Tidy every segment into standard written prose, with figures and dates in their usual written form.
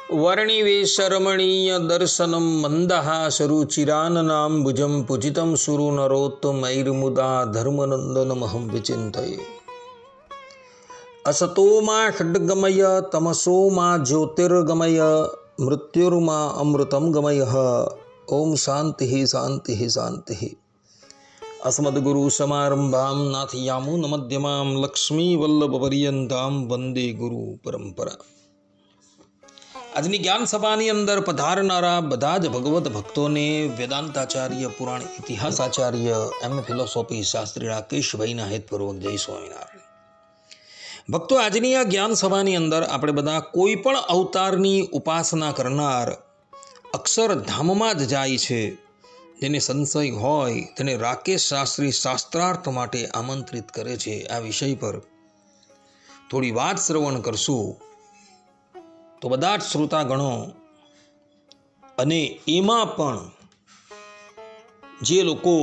वर्णिवेशरमणीय दर्शनं मन्दहासरुचिराननाम्बुजं पूजितं सुरनरोत्तमैर्मुदा धर्मनन्दनमहं विचिन्तये। असतो मा षड्गमय तमसो मा ज्योतिर्गमय मृत्युर्मा अमृतं गमयः। ओम शांति शांति शांति। अस्मद्गुरुसमारम्भां नाथयामुनमध्यमां लक्ष्मीवल्लभपर्यन्तां वंदे गुरु परंपरा। આજની જ્ઞાન સભાની અંદર પધારનારા બધા જ ભગવત ભક્તોને વેદાંતાચાર્ય પુરાણ ઇતિહાસાચાર્ય એમ ફિલોસોફી શાસ્ત્રી રાકેશભાઈના હેતપૂર્વક જય સ્વામિનારાયણ। ભક્તો, આજની આ જ્ઞાન સભાની અંદર આપણે બધા કોઈ પણ અવતારની ઉપાસના કરનાર અક્ષરધામમાં જ જાય છે, જેને સંશય હોય તેને રાકેશ શાસ્ત્રી શાસ્ત્રાર્થ માટે આમંત્રિત કરે છે। આ વિષય પર થોડી વાત શ્રવણ કરશું તો બધા જ શ્રોતાગણો અને એમાં પણ જે લોકો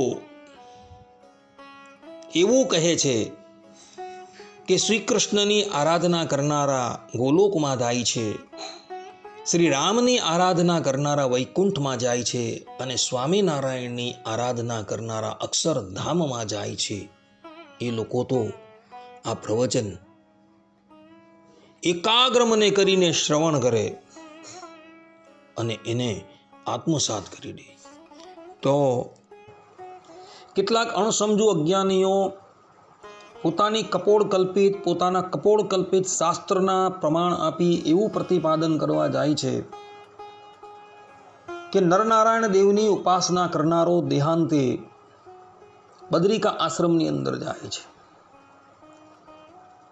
એવું કહે છે કે શ્રી કૃષ્ણની આરાધના કરનારા ગોલોકમાં જાય છે, શ્રી રામની આરાધના કરનારા વૈકુંઠમાં જાય છે અને સ્વામિનારાયણની આરાધના કરનારા અક્ષરધામમાં જાય છે, એ લોકો તો આ પ્રવચન એકાગ્ર મને કરીને શ્રવણ કરે અને એને આત્મસાત કરી દે। તો કેટલાક અણસમજુ અજ્ઞાનીઓ પોતાના કપોળકલ્પિત શાસ્ત્રના પ્રમાણ આપી એવું પ્રતિપાદન કરવા જાય છે કે નરનારાયણ દેવની ઉપાસના કરનારો દેહાંતે બદ્રિકા આશ્રમની અંદર જાય છે,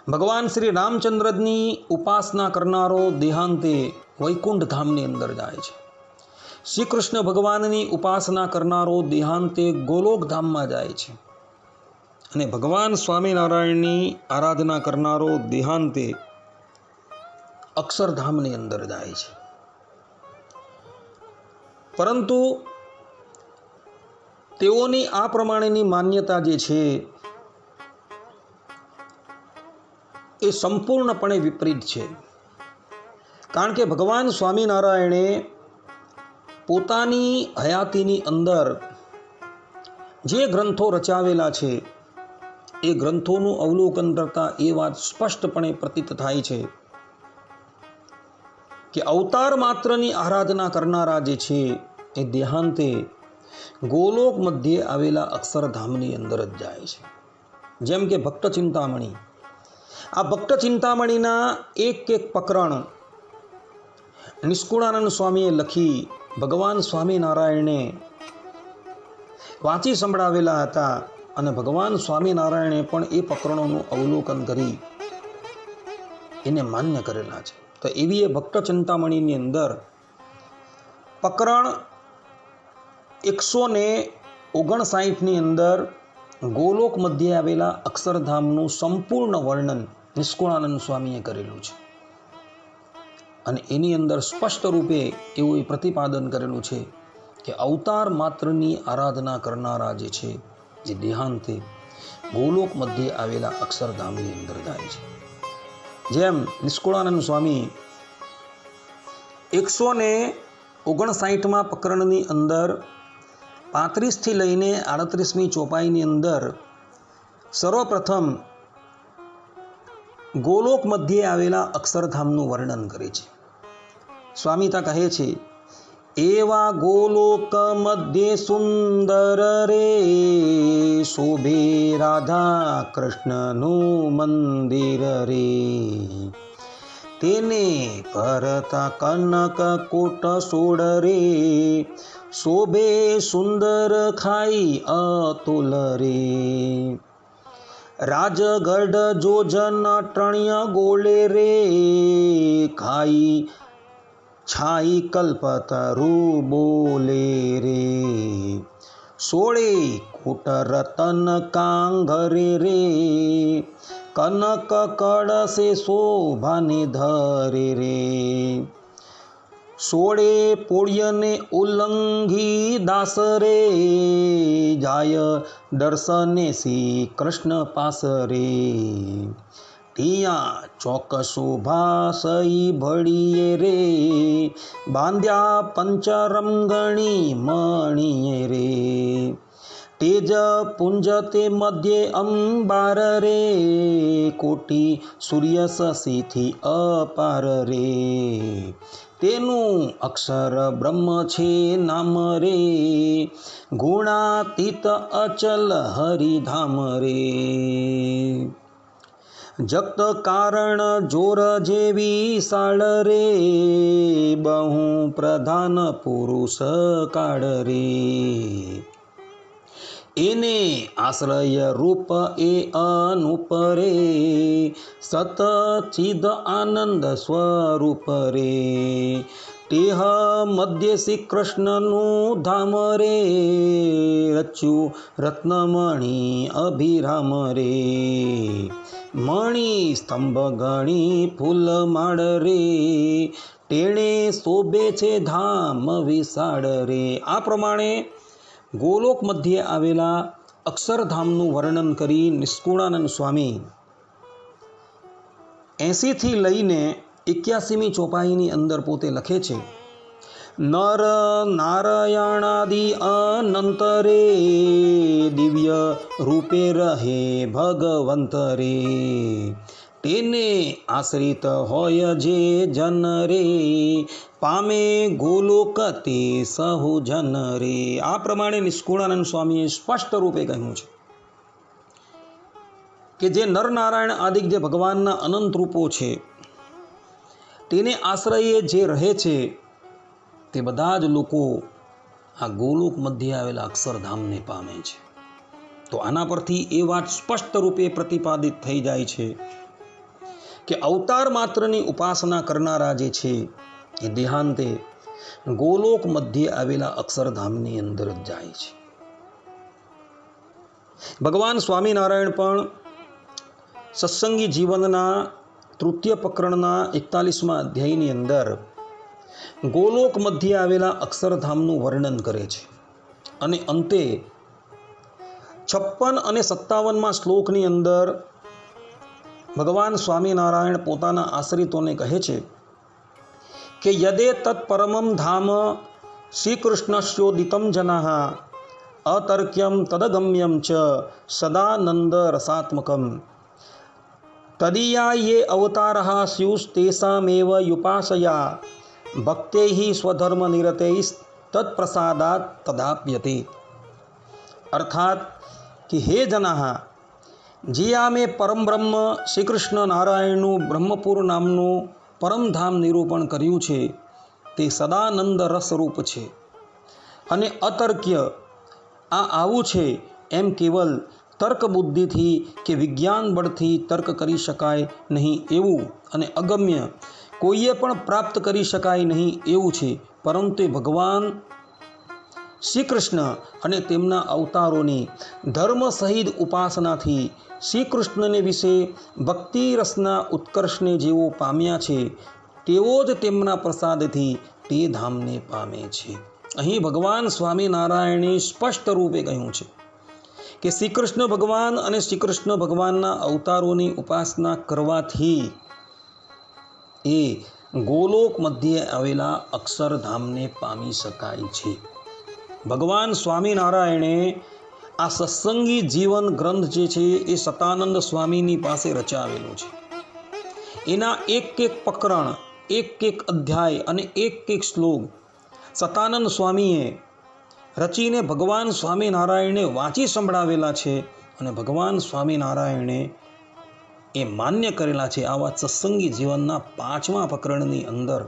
ભગવાન શ્રી રામચંદ્રની ઉપાસના કરનારો દેહાંતે વૈકુંઠ ધામની અંદર જાય છે, શ્રી કૃષ્ણ ભગવાનની ઉપાસના કરનારો દેહાંતે ગોલોક ધામમાં જાય છે અને ભગવાન સ્વામિનારાયણની આરાધના કરનારો દેહાંતે અક્ષરધામની અંદર જાય છે। પરંતુ તેઓની આ પ્રમાણેની માન્યતા જે છે એ સંપૂર્ણપણે વિપરીત છે, કારણ કે ભગવાન સ્વામિનારાયણે પોતાની હયાતીની અંદર જે ગ્રંથો રચાવેલા છે એ ગ્રંથોનું અવલોકન કરતાં એ વાત સ્પષ્ટપણે પ્રતીત થાય છે કે અવતાર માત્રની આરાધના કરનારા જે છે એ દેહાંતે ગોલોક મધ્યે આવેલા અક્ષરધામની અંદર જ જાય છે। જેમ કે ભક્ત ચિંતામણી, આ ભક્ત ચિંતામણીના એક પ્રકરણ નિષ્કુળાનંદ સ્વામીએ લખી ભગવાન સ્વામિનારાયણે વાંચી સંભળાવેલા હતા અને ભગવાન સ્વામિનારાયણે પણ એ પ્રકરણોનું અવલોકન કરી એને માન્ય કરેલા છે। તો એવી એ ભક્ત ચિંતામણીની અંદર પ્રકરણ 159ની અંદર ગોલોક મધ્યે આવેલા અક્ષરધામનું સંપૂર્ણ વર્ણન નિષ્કુળાનંદ સ્વામીએ કરેલું છે અને એની અંદર સ્પષ્ટ રૂપે એવું એ પ્રતિપાદન કરેલું છે કે અવતાર માત્રની આરાધના કરનારા જે છે જે દેહાંતે ગોલોક મધ્યે આવેલા અક્ષરધામની અંદર જાય છે। જેમ નિષ્કુળાનંદ સ્વામી 159મા પ્રકરણની અંદર 35થી લઈને 38મી ચોપાઈની અંદર સર્વપ્રથમ ગોલોક મધ્યે આવેલા અક્ષરધામનું વર્ણન કરે છે। સ્વામીતા કહે છે, એવા ગોલોક મધ્યે સુંદર રે શોભે રાધા કૃષ્ણનું મંદિર રે, તેને પરતા કનક કોટ સોડ રે શોભે સુંદર ખાઈ અતુલ રે, રાજગઢ જોજન ટણ્ય ગોળે રે ખાઈ છાઈ કલ્પતરુ બોલે રે, સોળે કોટ રતન કાંગરે રે કનક કળશે શોભાને ધરે રે, સોળે પોળ્યને ઉલ્લંઘી દાસ રે જાય દર્શને શ્રી કૃષ્ણ પાસ રે, ટિયા ચોક શોભાસઈ ભળીએ રે, બાંધ્યા પંચરમ ગણી મણીએ રે, તેજ પુંજ તે મધ્યે અંબાર રે, કોટી સૂર્ય શશીથી અપાર રે, તેનું અક્ષર બ્રહ્મ છે નામ રે, ગુણાતીત અચલ હરિધામ રે, જગત કારણ જોર જેવી સાળ રે, બહુ પ્રધાન પુરુષ કાળ રે, એને આશ્રય રૂપ એ અનુપ રે, સત ચિદ આનંદ સ્વરૂપ રે, તેહ મધ્ય શ્રી કૃષ્ણનું ધામ રે, રચ્યું રત્નમણી અભિરામ રે, મણી સ્તંભ ગણી ફૂલમાળ રે, તેણે શોભે છે ધામ વિશાળ રે. આ પ્રમાણે ગોલોક મધ્યે આવેલા અક્ષરધામનું વર્ણન કરી નિષ્કુળાનંદ સ્વામી 80 થી લઈને 81મી ચોપાઈની અંદર પોતે લખે છે, નર નારાયણાદિ અનંત રે, દિવ્ય રૂપે રહે ભગવંત રે, તેને આશ્રિત હોય જે જન રે, પામે ગોલોક તે સહુ જન રે. આ પ્રમાણે નિષ્કુળાનંદ સ્વામીએ સ્પષ્ટ રૂપે કહ્યું છે કે જે નરનારાયણ આદિક જે ભગવાનના અનંત રૂપો છે તેને આશ્રયે જે રહે છે તે બધા જ લોકો આ ગોલોક મધ્યે આવેલા અક્ષરધામને પામે છે. તો આના પરથી એ વાત સ્પષ્ટ રૂપે પ્રતિપાદિત થઈ જાય છે કે અવતાર માત્રની ઉપાસના કરનારા જે છે એ દેહાંતે ગોલોક મધ્યે આવેલા અક્ષરધામની અંદર જ જાય છે. ભગવાન સ્વામિનારાયણ પણ સત્સંગી જીવનના તૃતીય પ્રકરણના 41મા અધ્યાયની અંદર ગોલોક મધ્યે આવેલા અક્ષરધામનું વર્ણન કરે છે અને અંતે 56 અને 57મા શ્લોકની અંદર ભગવાન સ્વામિનારાયણ પોતાના આશ્રિતોને કહે છે કે યદે તત્પરમમ ધામ શ્રીકૃષ્ણસ્યોદિતમ જનાઃ અતર્ક્યમ તદગમ્યમ ચ સદાનંદ રસાત્મકમ તદીયા યે અવતારઃ સ્યુસ્તેષામેવ યુપાસયા ભક્તૈઃ સ્વધર્મ નિરતૈઃ તત્પ્રસાદાત તદાપ્યતે. અર્થાત કે હે જનાઃ, જે આ મેં પરમબ્રહ્મ શ્રી કૃષ્ણ નારાયણનું બ્રહ્મપુર નામનું પરમધામ નિરૂપણ કર્યું છે તે સદાનંદ રસરૂપ છે અને અતર્ક્ય આ આવું છે એમ કેવલ તર્ક બુદ્ધિથી કે વિજ્ઞાન બળથી તર્ક કરી શકાય નહીં એવું અને અગમ્ય કોઈએ પણ પ્રાપ્ત કરી શકાય નહીં એવું છે, પરંતુ ભગવાન શ્રી કૃષ્ણ અને તેમના અવતારોની ધર્મ સહિત ઉપાસનાથી શ્રી કૃષ્ણને વિશે ભક્તિ રસના ઉત્કર્ષને જેવો પામ્યા છે તેવો જ તેમના પ્રસાદથી તે ધામને પામે છે. અહીં ભગવાન સ્વામિનારાયણે સ્પષ્ટ રૂપે કહ્યું છે કે શ્રી કૃષ્ણ ભગવાન અને શ્રી કૃષ્ણ ભગવાનના અવતારોની ઉપાસના કરવાથી એ ગોલોક મધ્યે આવેલા અક્ષરધામને પામી શકાય છે. ભગવાન સ્વામિનારાયણે આ સત્સંગી જીવન ગ્રંથ જે છે એ સતાનંદ સ્વામીની પાસે રચાવેલો છે. એના એક એક પ્રકરણ, એક એક અધ્યાય અને એક એક શ્લોક સતાનંદ સ્વામીએ રચીને ભગવાન સ્વામિનારાયણને વાંચી સંભળાવેલા છે અને ભગવાન સ્વામિનારાયણે એ માન્ય કરેલા છે. આ વાત સત્સંગી જીવનના 5મા પ્રકરણની અંદર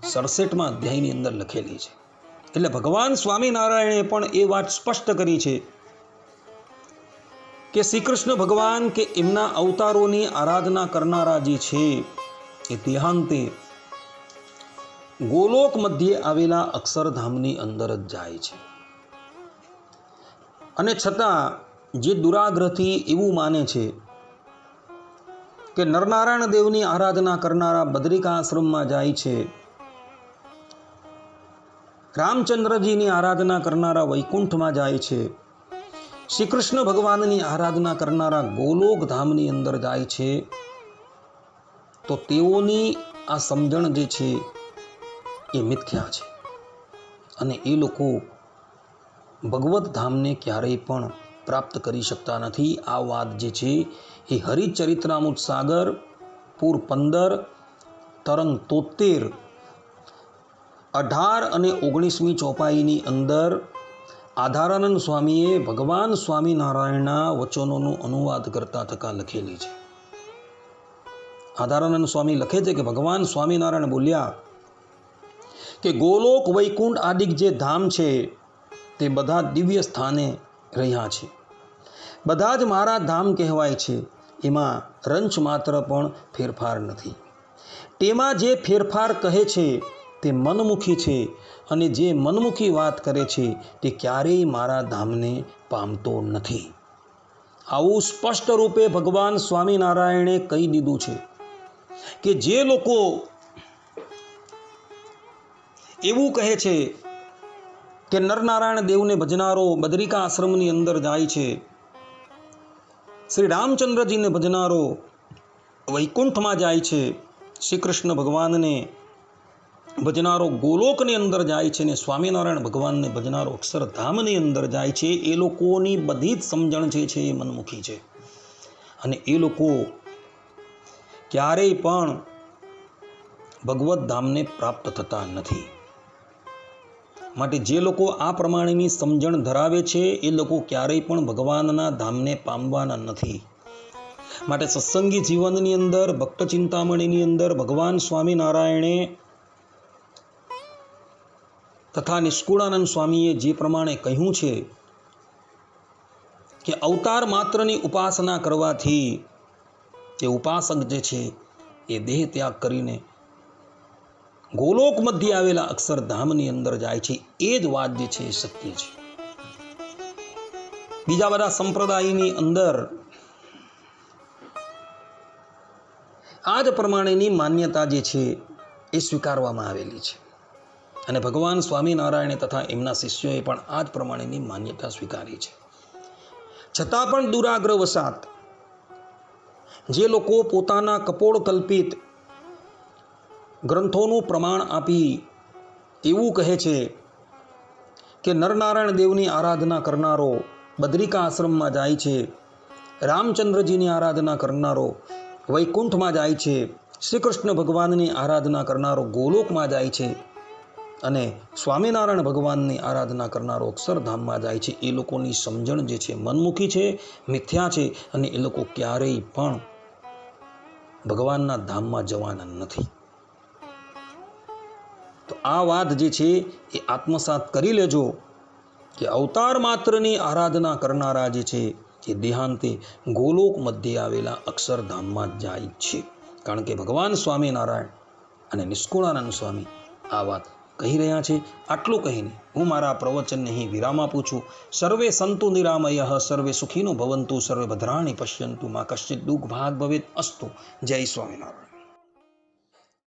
67મા અધ્યાયની અંદર લખેલી છે. એટલે ભગવાન સ્વામિનારાયણે પણ એ વાત સ્પષ્ટ કરી છે કે શ્રી કૃષ્ણ ભગવાન કે એમના અવતારોની આરાધના કરનારા જે છે એ દેહાંતે ગોલોક મધ્યે આવેલા અક્ષરધામની અંદર જ જાય છે. અને છતાં જે દુરાગ્રહથી એવું માને છે કે નરનારાયણ દેવની આરાધના કરનારા બદ્રિકા આશ્રમમાં જાય છે, રામચંદ્રજીની આરાધના કરનારા વૈકુંઠમાં જાય છે, શ્રી કૃષ્ણ ભગવાનની આરાધના કરનારા ગોલોક ધામની અંદર જાય છે તો તેઓની આ સમજણ જે છે એ મિથ્યા છે અને એ લોકો ભગવત ધામને ક્યારેય પણ પ્રાપ્ત કરી શકતા નથી. આ વાત જે છે એ હરિચરિત્રામૃત સાગર પૂર 15 તરંગ 73 18 અને 19મી ચોપાઈની અંદર આધારાનંદ સ્વામીએ ભગવાન સ્વામિનારાયણના વચનોનું અનુવાદ કરતા થકા લખેલી છે. આધારાનંદ સ્વામી લખે છે કે ભગવાન સ્વામિનારાયણ બોલ્યા કે ગોલોક વૈકુંઠ આદિક જે ધામ છે તે બધા દિવ્ય સ્થાને રહ્યા છે, બધા જ મારા ધામ કહેવાય છે. એમાં રંચ માત્ર પણ ફેરફાર નથી. તેમાં જે ફેરફાર કહે છે તે મનમુખી છે અને જે મનમુખી વાત કરે છે તે ક્યારેય મારા ધામને પામતો નથી. આવું સ્પષ્ટ રૂપે ભગવાન સ્વામિનારાયણે કહી દીધું છે કે જે લોકો એવું કહે છે કે નરનારાયણ દેવને ભજનારો બદ્રિકા આશ્રમની અંદર જાય છે, શ્રી રામચંદ્રજીને ભજનારો વૈકુંઠમાં જાય છે, શ્રી કૃષ્ણ ભગવાનને ભજનારો ગોલોકની અંદર જાય છે ને સ્વામિનારાયણ ભગવાનને ભજનારો અક્ષરધામની અંદર જાય છે, એ લોકોની બધી જ સમજણ જે છે એ મનમુખી છે અને એ લોકો ક્યારેય પણ ભગવત ધામને પ્રાપ્ત થતા નથી. માટે જે લોકો આ પ્રમાણેની સમજણ ધરાવે છે એ લોકો ક્યારેય પણ ભગવાનના ધામને પામવાના નથી. માટે સત્સંગી જીવનની અંદર ભક્ત ચિંતામણીની અંદર ભગવાન સ્વામિનારાયણે તથા નિષ્કુળાનંદ સ્વામીએ જે પ્રમાણે કહ્યું છે કે અવતાર માત્રની ઉપાસના કરવાથી તે ઉપાસક જે છે એ દેહ ત્યાગ કરીને ગોલોક મધ્ય આવેલા અક્ષરધામની અંદર જાય છે. એ જ વાત જે છે એ સત્ય છે. બીજા બધા સંપ્રદાયની અંદર આ જ પ્રમાણેની માન્યતા જે છે એ સ્વીકારવામાં આવેલી છે અને ભગવાન સ્વામિનારાયણે તથા એમના શિષ્યોએ પણ આ જ પ્રમાણેની માન્યતા સ્વીકારી છે. છતાં પણ દુરાગ્રહવશાત જે લોકો પોતાના કપોળકલ્પિત ગ્રંથોનું પ્રમાણ આપી એવું કહે છે કે નરનારાયણ દેવની આરાધના કરનારો બદ્રિકા આશ્રમમાં જાય છે, રામચંદ્રજીની આરાધના કરનારો વૈકુંઠમાં જાય છે, શ્રી કૃષ્ણ ભગવાનની આરાધના કરનારો ગોલોકમાં જાય છે અને સ્વામિનારાયણ ભગવાનની આરાધના કરનારો અક્ષરધામમાં જાય છે, એ લોકોની સમજણ જે છે મનમુખી છે, મિથ્યા છે અને એ લોકો ક્યારેય પણ ભગવાનના ધામમાં જવાના નથી. તો આ વાત જે છે એ આત્મસાત કરી લેજો કે અવતાર માત્રની આરાધના કરનારા જે છે એ દેહાંતે ગોલોક મધ્યે આવેલા અક્ષરધામમાં જાય છે. કારણ કે ભગવાન સ્વામિનારાયણ અને નિષ્કુળાનંદ સ્વામી આ વાત કહી રહ્યા છે. આટલું કહીને હું મારા પ્રવચનને અહીં વિરામ આપું છું. સર્વે સંતુ નિરામયઃ, સર્વે સુખીનો ભવંતુ, સર્વે ભદ્રાણી પશ્યંતુ, મા કશ્ચિત દુઃખ ભાગ ભવેત અસ્તુ. જય સ્વામિનારાયણ.